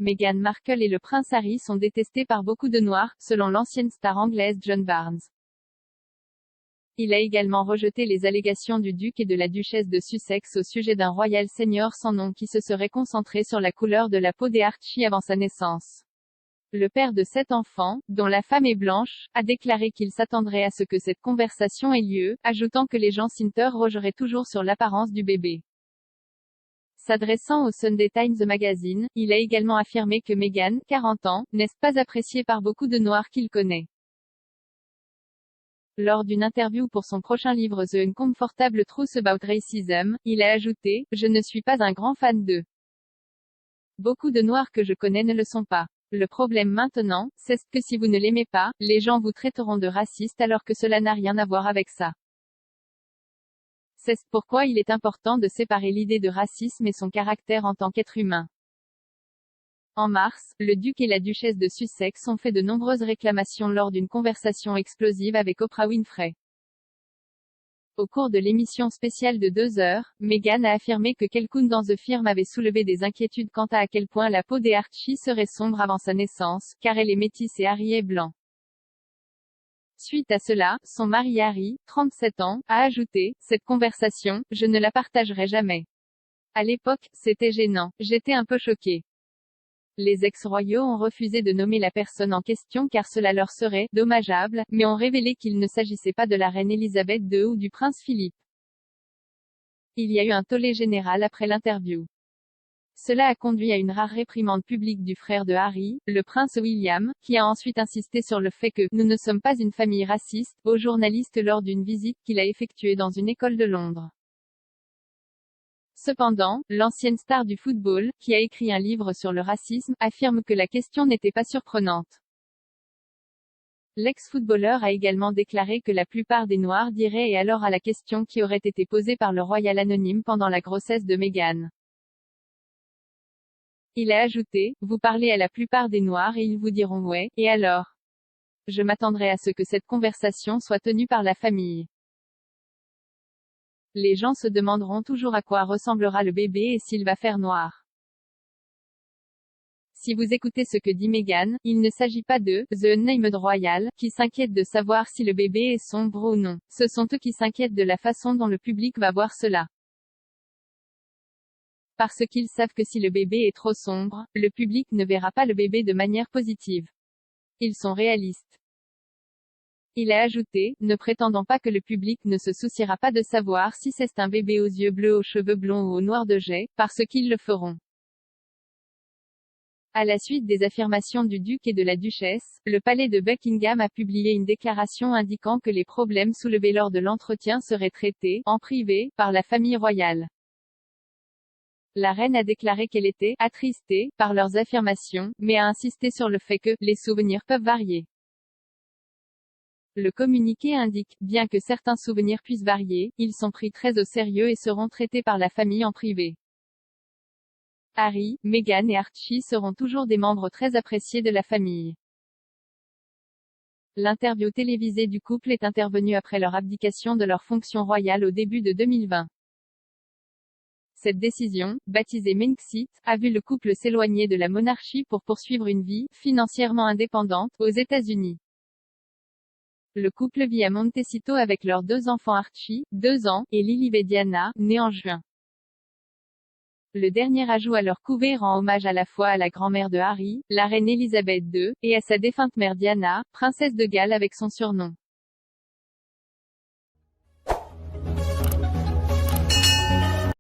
Meghan Markle et le prince Harry sont détestés par beaucoup de Noirs, selon l'ancienne star anglaise John Barnes. Il a également rejeté les allégations du duc et de la duchesse de Sussex au sujet d'un royal senior sans nom qui se serait concentré sur la couleur de la peau des Archie avant sa naissance. Le père de 7 enfants, dont la femme est blanche, a déclaré qu'il s'attendrait à ce que cette conversation ait lieu, ajoutant que les gens s'interrogeraient toujours sur l'apparence du bébé. S'adressant au Sunday Times Magazine, il a également affirmé que Meghan, 40 ans, n'est pas appréciée par beaucoup de Noirs qu'il connaît. Lors d'une interview pour son prochain livre The Uncomfortable Truth About Racism, il a ajouté « Je ne suis pas un grand fan d'eux. Beaucoup de Noirs que je connais ne le sont pas. Le problème maintenant, c'est que si vous ne l'aimez pas, les gens vous traiteront de raciste alors que cela n'a rien à voir avec ça. C'est pourquoi il est important de séparer l'idée de racisme et son caractère en tant qu'être humain. » En mars, le duc et la duchesse de Sussex ont fait de nombreuses réclamations lors d'une conversation explosive avec Oprah Winfrey. Au cours de l'émission spéciale de 2 heures, Meghan a affirmé que quelqu'un dans The Firm avait soulevé des inquiétudes quant à quel point la peau des Archie serait sombre avant sa naissance, car elle est métisse et Harry est blanc. Suite à cela, son mari Harry, 37 ans, a ajouté « Cette conversation, je ne la partagerai jamais. À l'époque, c'était gênant, j'étais un peu choqué. » Les ex-royaux ont refusé de nommer la personne en question car cela leur serait dommageable, mais ont révélé qu'il ne s'agissait pas de la reine Elisabeth II ou du prince Philippe. Il y a eu un tollé général après l'interview. Cela a conduit à une rare réprimande publique du frère de Harry, le prince William, qui a ensuite insisté sur le fait que « nous ne sommes pas une famille raciste » aux journalistes lors d'une visite qu'il a effectuée dans une école de Londres. Cependant, l'ancienne star du football, qui a écrit un livre sur le racisme, affirme que la question n'était pas surprenante. L'ex-footballeur a également déclaré que la plupart des Noirs diraient et alors à la question qui aurait été posée par le royal anonyme pendant la grossesse de Meghan. Il a ajouté « Vous parlez à la plupart des Noirs et ils vous diront ouais, et alors ? Je m'attendrai à ce que cette conversation soit tenue par la famille. Les gens se demanderont toujours à quoi ressemblera le bébé et s'il va faire noir. » Si vous écoutez ce que dit Meghan, il ne s'agit pas de « The Unnamed Royal » qui s'inquiètent de savoir si le bébé est sombre ou non. Ce sont eux qui s'inquiètent de la façon dont le public va voir cela. Parce qu'ils savent que si le bébé est trop sombre, le public ne verra pas le bébé de manière positive. Ils sont réalistes. Il a ajouté, ne prétendant pas que le public ne se souciera pas de savoir si c'est un bébé aux yeux bleus aux cheveux blonds ou aux noirs de jais, parce qu'ils le feront. À la suite des affirmations du duc et de la duchesse, le palais de Buckingham a publié une déclaration indiquant que les problèmes soulevés lors de l'entretien seraient traités, en privé, par la famille royale. La reine a déclaré qu'elle était attristée par leurs affirmations, mais a insisté sur le fait que les souvenirs peuvent varier. Le communiqué indique, bien que certains souvenirs puissent varier, ils sont pris très au sérieux et seront traités par la famille en privé. Harry, Meghan et Archie seront toujours des membres très appréciés de la famille. L'interview télévisée du couple est intervenue après leur abdication de leur fonction royale au début de 2020. Cette décision, baptisée Minxit, a vu le couple s'éloigner de la monarchie pour poursuivre une vie, financièrement indépendante, aux États-Unis. Le couple vit à Montecito avec leurs 2 enfants Archie, 2 ans, et Lily Diana, née en juin. Le dernier ajout à leur couvée rend hommage à la fois à la grand-mère de Harry, la reine Elisabeth II, et à sa défunte mère Diana, princesse de Galles avec son surnom.